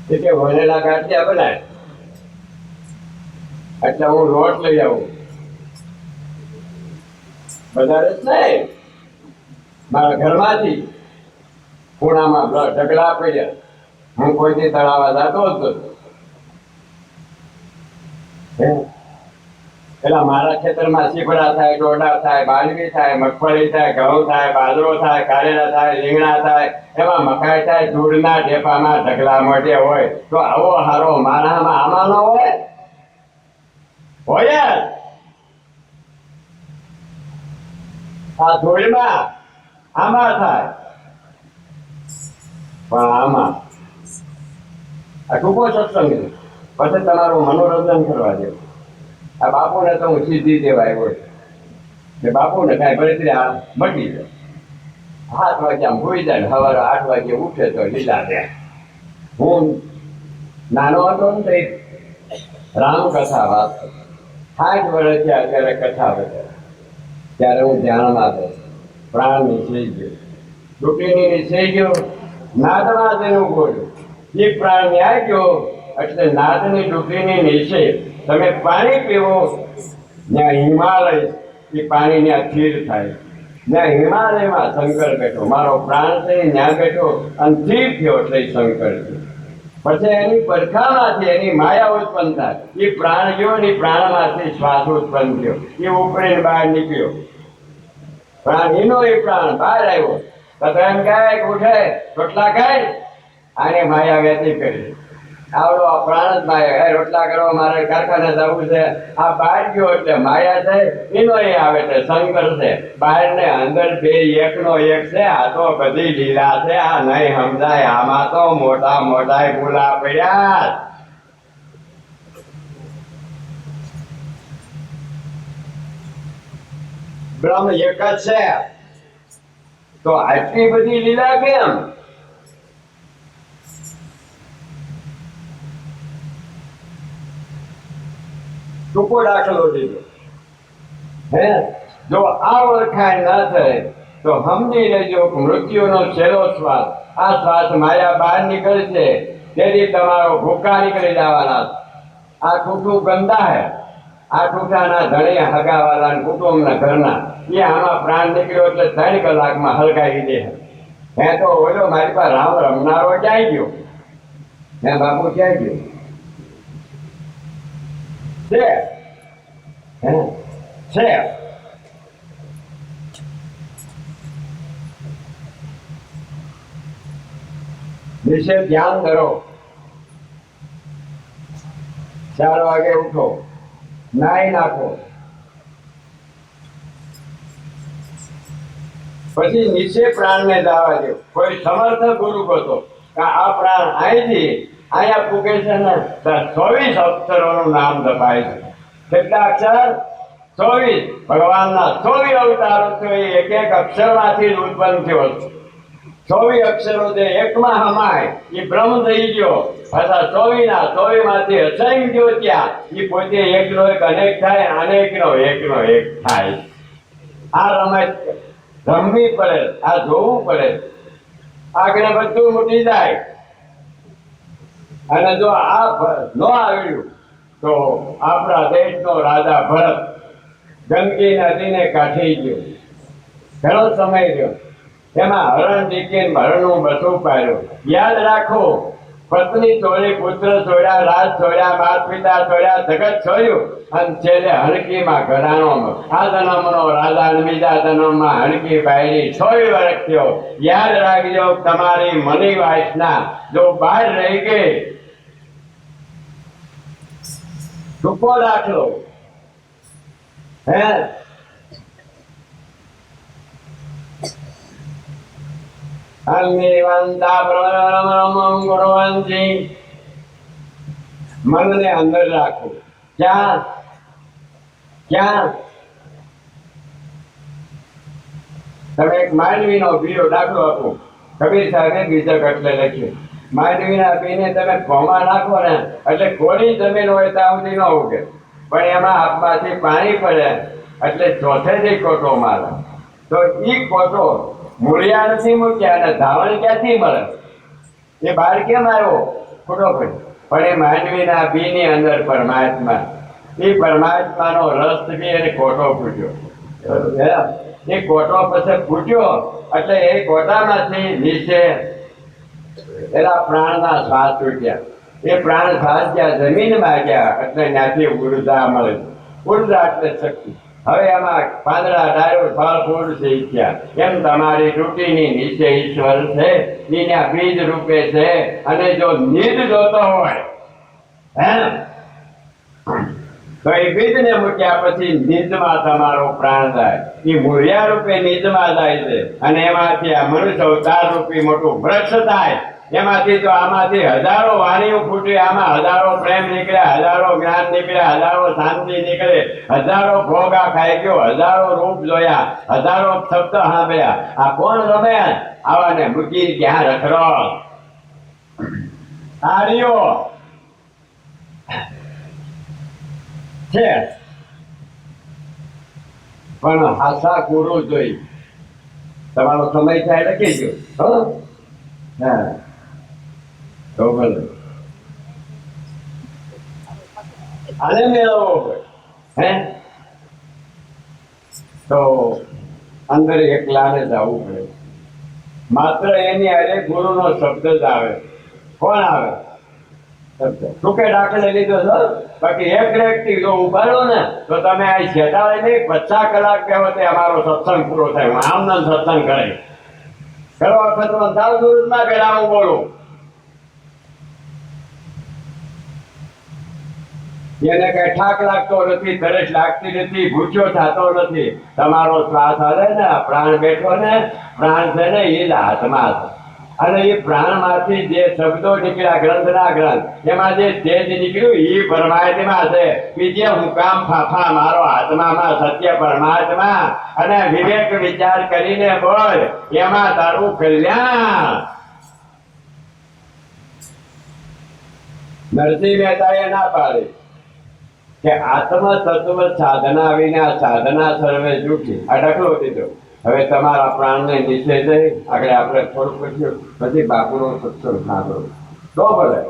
કે વણેલા ગાંઠિયા બનાય એટલે હું લોટ લઈ આવું. બજાર જ નહીં, મારા ઘરમાંથી ખૂણામાં ઢગલા પડ્યા. હું કોઈથી તળાવા જતો હતો પેલા મારા ખેતરમાં સીપડા થાય, ડોડા થાય, બાજરી થાય, મગફળી થાય, ઘઉં થાય, બાજરો થાય, કારેલા થાય, રીંગણા થાય, એમાં મકાઈ થાય. ધૂળના ઢેપામાં ઢગલા મોઢે હોય તો આવો હારો મારામાં આમાં ન હોય? હોય આ ધૂળમાં આમાં થાય, પણ આમાં આ ટૂંકો સત્સંગ પછી તમારું મનોરંજન કરવા દેવું. આ બાપુને તો હું સીધી દેવાય હોય ને બાપુને કાંઈ પરિસ્થિતિ આ મટી જાય. 7 વાગ્યા ભૂઈ જાય, સવારે 8 વાગે ઉઠે તો લીલા દે. હું નાનો હતો ને તો રામકથા વાંચતો. 60 વર્ષ થયા ત્યારે કથા વધે ત્યારે હું ધ્યાનમાં હતો. પ્રાણ નિસરી ગયો, ડૂબીની નિસરી ગયો, નાદમાં તેનું બોલ્યું. એ પ્રાણ ન્યાય ગયો એટલે નાદની ડૂબીની નીચે તમે પાણી પીવો. ત્યાં હિમાલય એ પાણી ત્યાં સ્થિર થાય. ત્યાં હિમાલયમાં શંકર બેઠો, મારો પ્રાણ છે ત્યાં બેઠો અને સ્થિર થયો એટલે શંકર છે. પછી એની પડખામાંથી એની માયા ઉત્પન્ન થાય. એ પ્રાણ ગયો ને પ્રાણમાંથી શ્વાસ ઉત્પન્ન થયો. એ ઉપડીને બહાર નીકળ્યો. પ્રાણ એનો એ પ્રાણ બહાર આવ્યો તો એમ કહે ઉઠે રોટલા ખાય. આને માયા વ્યતી કરી. આવડો આ પ્રાણ જ માયા. રોટલા કરવા મારે કારખાને જવું છે. આ બહાર ગયો એટલે માયા છે એનો એ આવે છે શંકર છે. બહાર ને અંદર બે એકનો એક છે. આ તો બધી લીલા છે, આ નહીં સમજાય. આમાં તો મોટા મોટા ભૂલા પડ્યા. બ્રહ્મ એક જ છે તો આટલી બધી લીલા કેમ? ટૂંકો દાખલો દીધો. જો આ ઓળખાણ ના થાય તો સમજી લેજો મૃત્યુનો છેલ્લો શ્વાસ. આ શ્વાસ માયા બહાર નીકળશે તેથી તમારો ભૂકા નીકળી જવાના. આ ટૂંકું ગંદા હે. આ ટૂંકાના ધણી હગાવાલા કુટુંબના ઘરના એ આમાં પ્રાણ નીકળ્યો એટલે 3 કલાકમાં હલકાવી દે. હે તો ઓલો મારી પાસે રામ રમનારો ક્યાંય ગયો? હે બાપુ ક્યાં ગયો? છે વિશે ધ્યાન ધરો. 4 વાગે ઉઠો, નાઈ નાખો, પછી નીચે પ્રાણને જવા દો. કોઈ સમર્થ ગુરુ કહો આ પ્રાણ અહીંથી અહીંયા પૂગે છે ને 24 અક્ષરોનું નામ દબાય છે. કેટલા અક્ષર? 24. ભગવાનના 24 અવતારો છે એ એક એક અક્ષરમાંથી જ ઉત્પન્ન થયો છે. 24 અક્ષરો જે એકમાં હમાય એ બ્રહ્મ થઈ ગયો. પાછા 24 માંથી અસંખ્યો ત્યાં એ પોતે એકનો એક અનેક થાય, અનેકનો એકનો એક થાય. આ રમત રમવી પડે, આ જોવું પડે. આગળ બધું મૂકી જાય. અને જો આ ન આવ્યું તો આપણા દેશનો રાજા ભરત ગંગી નદીને કાઠી ગયો. ઘણો સમય રહ્યો. એમાં હરણ દીકરીને હરણનું બધું પાડ્યું. યાદ રાખો, પત્ની છોડી, પુત્ર છોડ્યા, રાજ છોડ્યા, માતા પિતા છોડ્યા, જગત છોડ્યું અને છેલ્લે હણકીમાં ઘડાણોમાં આ જન્મનો રાજા અને બીજા જન્મમાં હણકી બાયરી 24 વર્ષ થયો. યાદ રાખજો તમારી મની વાસના જો બહાર રહી ગઈ. ટૂંકો દાખલો. મનને અંદર રાખો. ક્યાં ક્યાં? તમે એક માંડવીનો બીજો દાખલો આપો. કબીર સાહેબે બીજક એટલે લખ્યું. માંડવીના બીને તમે ખોમાં નાખો ને એટલે કોરી જમીન હોય ત્યાં સુધી ન ઉગે, પણ એમાં હાથમાંથી પાણી પડે એટલે ચોથેથી કોટો મારે. તો ઈ કોટો મૂળિયા નથી મૂક્યા અને ધાવણ ક્યાંથી મળે? એ બહાર કેમ આવ્યો? ખોટો પડ્યો. પણ એ માનવીના બીની અંદર પરમાત્મા, એ પરમાત્માનો રસ બી એને કોટો ફૂટ્યો. એ કોટો પછી ફૂટ્યો એટલે એ કોટામાંથી નીચે એના પ્રાણના શ્વાસ છૂટ્યા. એ પ્રાણ શ્વાસ જ્યાં જમીનમાં ગયા એટલે ત્યાંથી ઉર્જા મળે. ઉર્જા એટલે શક્તિ. હવે એમાં પાંદડા ડાયો ફળ ફૂલ છે ઈચ્છ્યા. એમ તમારી તૂટીની નીચે ઈશ્વર છે, એના બીજ રૂપે છે. અને જો નિજ જોતો હોય હે તો એ બીજને મૂક્યા પછી નિજમાં તમારો પ્રાણ જાય. એ મૂળિયા રૂપે નિજમાં જાય છે અને એમાંથી આ મનુષ્ય અવતાર રૂપી મોટું વૃક્ષ થાય. એમાંથી તો આમાંથી હજારો વાણીઓ ફૂટી, આમાં હજારો પ્રેમ નીકળ્યા, હજારો જ્ઞાન નીકળ્યા, હજારો શાંતિ નીકળે, હજારો ભોગા ખાઈ ગયો, હજારો રૂપ જોયા, હજારો શબ્દ સાંભળ્યા. આ કોણ રમે? આવાને મૂકી ક્યાં રખડો આર્યો છે. પણ આશા ગુરુ જોઈ. તમારો સમય થાય લખી ગયો. હા તો ભલે આને મેળવવો હોય હે તો અંદર એકલાને જવું પડે. માત્ર એની અરે ગુરુનો શબ્દ જ આવે. કોણ આવે? શબ્દ. ટૂંકે દાખલે લીધો છો. બાકી એક વ્યક્તિ જો ઉભારો ને તો તમે આ શેતાળે નહીં 50 કલાક કહેવો તે અમારો સત્સંગ પૂરો થાય. હું આમનો સત્સંગ કરે કરો વખત ચાલ દૂરમાં પેલા હું બોલું. એને કઈ ઠાક લાગતો નથી, તરસ લાગતી નથી, ભૂખ્યો થતો નથી. તમારો શ્વાસ હાલે ને, પ્રાણ બેઠો ને, પ્રાણ છે ને એ જ હાથમાં છે. અને એ પ્રાણ માંથી જે શબ્દો નીકળ્યા, ગ્રંથના ગ્રંથ, એમાં જે તેજ નીકળ્યું એ પરમાત્મા છે. બીજે હું કામ ફાફા મારો આત્મામાં સત્ય પરમાત્મા. અને વિવેક વિચાર કરીને બોલ, એમાં તારું કલ્યાણ. નરસિંહ મહેતાએ ના પાડી કે આત્મ તત્વ સાધના વિના સાધના સર્વે જૂઠી. આ દાખલો દીધો. હવે તમારા પ્રાણને નીચે જઈ આગળ આપણે થોડું પૂછ્યું પછી બાપુનો સત્સંગ સાંભળો તો ભલે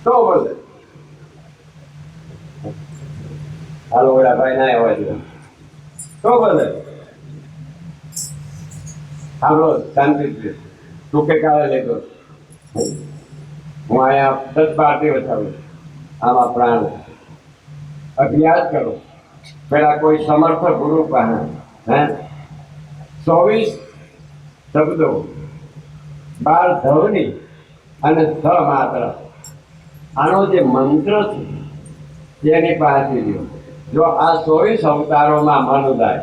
તો ભલે. હાલો ઓલા ભાઈ ના આવવા જોઈએ તો ભલે સાંભળો શાંતિથી. ટૂંકે કાળે લેતો હું અહીંયા 10-12 દિવસ આવું. આમાં પ્રાણ અભ્યાસ કરો. પેલા કોઈ સમર્થ ગુરુ પાસે 24 શબ્દો 12 ધવની અને 6 માત્ર આનો જે મંત્ર છે એની પાસે લ્યો. જો આ 24 અવતારોમાં મન જાય,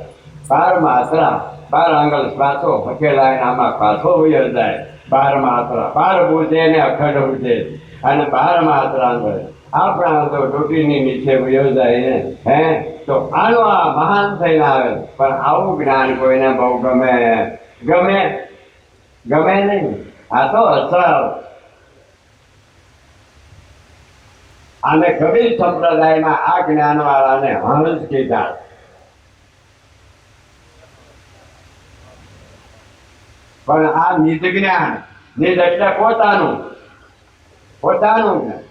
12 માત્રા 12 આંગળ શ્વાસો હકેલાય આમાં પાછો વયો જાય. 12 માત્રા 12 બુજે ને અખંડ ઉજે અને 12 માત્રા અંદર આ પ્રાણ તો તૂટીની નીચે વયો જાય ને હે તો આનો આ મહાન થઈને આવે. પણ આવું જ્ઞાન કોઈને બહુ ગમે ગમે ગમે નહીં. આ તો અસર. આને કબીર સંપ્રદાયમાં આ જ્ઞાન વાળાને હંસ કીધા. પણ આ નિજ જ્ઞાન, નિજ એટલે પોતાનું પોતાનું જ્ઞાન.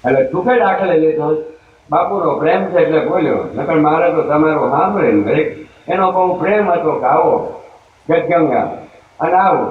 એટલે ટૂંકે દાખલે લીધો બાપુનો પ્રેમ છે એટલે બોલ્યો. નકર મારે તો તમારો સાંભળે ને એનો બહુ પ્રેમ હતો કે આવો ગદગંગા અને આવો.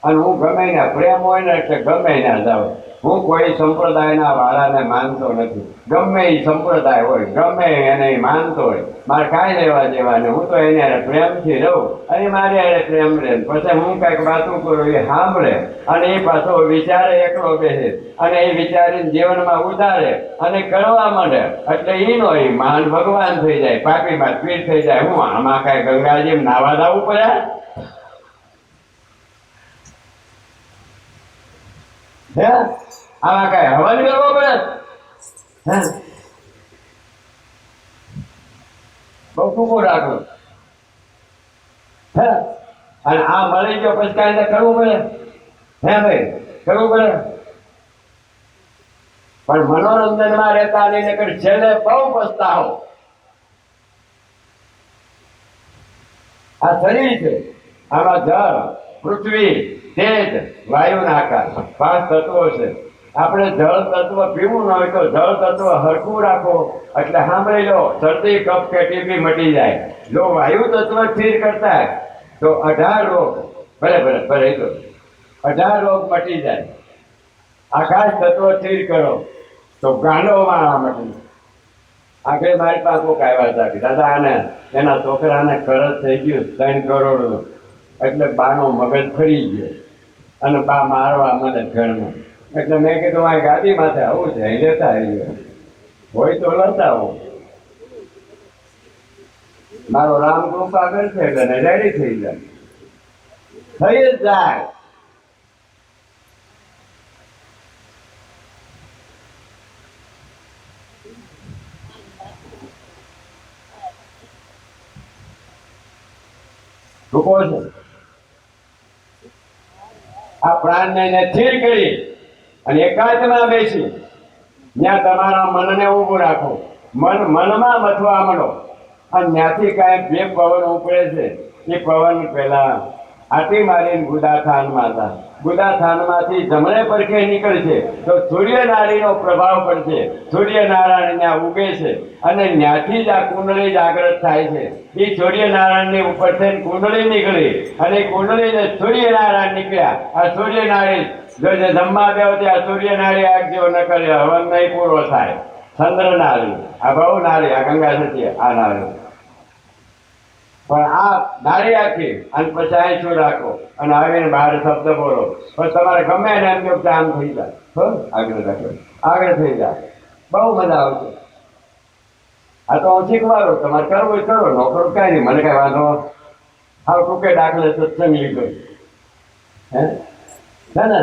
અને હું ગમે ને પ્રેમ હોય ને એટલે ગમે ના જાઉં. હું કોઈ સંપ્રદાયના વાળાને માનતો નથી. ગમે એ સંપ્રદાય હોય, ગમે એને માનતો હોય, મારે કાંઈ લેવા દેવા ને. હું તો એને પ્રેમથી રહું અને મારે એને પ્રેમ રહે. પછી હું કાંઈક વાતું કરું એ સાંભળે અને એ પાછો વિચારે એકલો બેસે અને એ વિચારીને જીવનમાં ઉતારે અને કરવા માંડે. એટલે એનો એ માન ભગવાન થઈ જાય, પાપીમાં પીઠ થઈ જાય. હું આમાં કાંઈ ગંગાજી નાવા જવું પડે? હે આમાં કઈ હવન કરવો પડે? હે બહુ ટૂંકો રાખો. હે અને આ મળી ગયો પછી કાંઈ કરવું પડે? હે ભાઈ કરવું પડે. પણ મનોરંજનમાં રહેતા નહીં, છેલ્લે બહુ પસ્તાવો. આ શરીર છે આમાં જળ, પૃથ્વી, તેજ, વાયુના આકાશ 5 તત્વો છે. આપણે જળ તત્વ પીવું ન હોય તો જળ તત્વ હરખું રાખો એટલે સાંભળી લો, શરદી, કફ કે ટીબી મટી જાય. જો વાયુ તત્વ સ્થિર કરતા તો 18 રોગ, ભલે તો 18 રોગ મટી જાય. આકાશ તત્વ સ્થિર કરો તો ગાંડો માણા મટી. આગળ મારી પાસે કોક આવ્યા હતા કે દાદા આને એના છોકરાને કરજ થઈ ગયું 3 કરોડનું, એટલે બાનો મગજ ફરી ગયો અને બા મારવા મને ઘરમાં. એટલે મેં કીધું આ ગાદી માથે આવું છે, લેતા આવ્યો હોય તો લેતા આવું. મારો રામ કૃપા કરશે એટલે રેડી થઈ જાય, થઈ જ જાય. રૂકો છે આ પ્રાણને સ્થિર કરી અને એકાંતમાં બેસી ત્યાં તમારા મનને ઊભું રાખો. મનમાં મથવા માંડો અને ત્યાંથી કાંઈ જે પવન ઉપડે છે એ પવન પેલા આટી મારીને ગુદાથાનમાં હતા. ગુદાથાનમાંથી જમણે પડખે નીકળશે તો સૂર્યનારાયણનો પ્રભાવ પડશે. સૂર્યનારાયણ ત્યાં ઉગે છે અને ત્યાંથી જ આ કુંડળી જાગૃત થાય છે. એ સૂર્યનારાયણની ઉપર થઈને કુંડળી નીકળી અને કુંડળીને સૂર્યનારાયણ નીકળ્યા. આ સૂર્યનારાયણ જો જમવા બેહો ત્યાં સૂર્યનારાયણ આગજો ન કરે હવન નહીં પૂરો થાય. ચંદ્ર નારી, આ બહુ નારી, આ ગંગા સતી, આ નારી. પણ આ નારી આખી અને પછી અહીં શું રાખો અને આવીને બહાર શબ્દ બોલો. પણ તમારે ગમે એને એમ કે આમ થઈ જાય, આગળ રાખો, આગળ થઈ જાય, બહુ મજા આવશે. આ તો હું શીખવાડું, તમારે કરવું હોય કરો, નોકરો કાંઈ નહીં, મને કઈ વાંધો. હાવ ટૂંકે દાખલે સત્સંગ લીધો હે ને.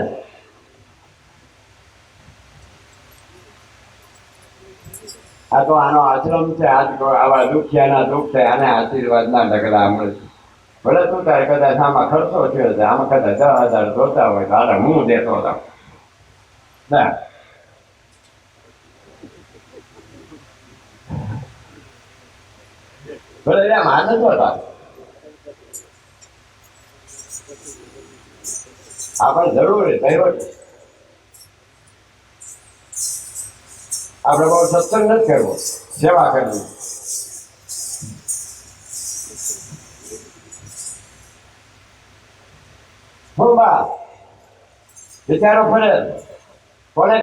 આ તો આનો આશ્રમ છે. આવા દુખિયાના દુઃખ થાય આને આશીર્વાદના ઢગલા મળશે. ભલે તું તારે કદાચ આમાં ખર્ચો થયો છે, આમાં કદાચ 10,000 જોતા હોય તો હાલે હું દેતો હતો ના. ભલે એમ આનંદ હતા આપણે જરૂરી થયો છે. આપણે બહુ સત્સંગ નથી કરવો, સેવા કરવી. હું બા વિચારો પડે